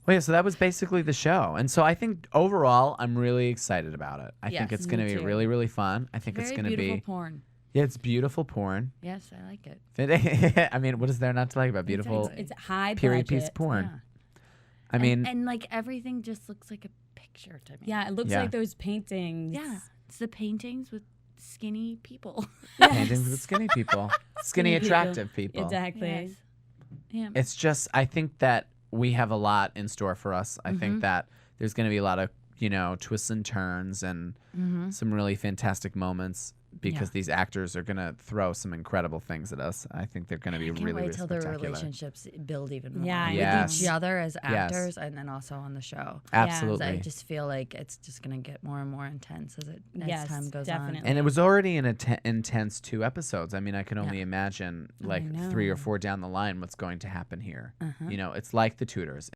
Well, yeah, so that was basically the show. And so I think overall, I'm really excited about it. I think Yes, it's going to me be too. really, really fun. I think it's Very going to beautiful be. porn. Yeah, it's beautiful porn. Yes, I like it. I mean, what is there not to like about beautiful It's high period budget. piece porn? Yeah. I mean, and like everything just looks like a picture to me. Yeah, it looks Yeah. like those paintings. Yeah. It's the paintings with skinny people. paintings with skinny people, skinny people. attractive people. Exactly. Yes. Yeah. It's just, I think that we have a lot in store for us. I think that there's going to be a lot of, twists and turns and some really fantastic moments because these actors are going to throw some incredible things at us. I think they're going to be I can't really, wait really till their spectacular. relationships build even more. Yeah, Yes. With each other as Yes. actors and then also on the show. Absolutely. I just feel like it's just going to get more and more intense as Yes, time goes definitely. And it was already an intense 2 episodes. I mean, I can only Yeah. imagine like know. 3 or 4 down the line what's going to happen here. It's like the Tudors.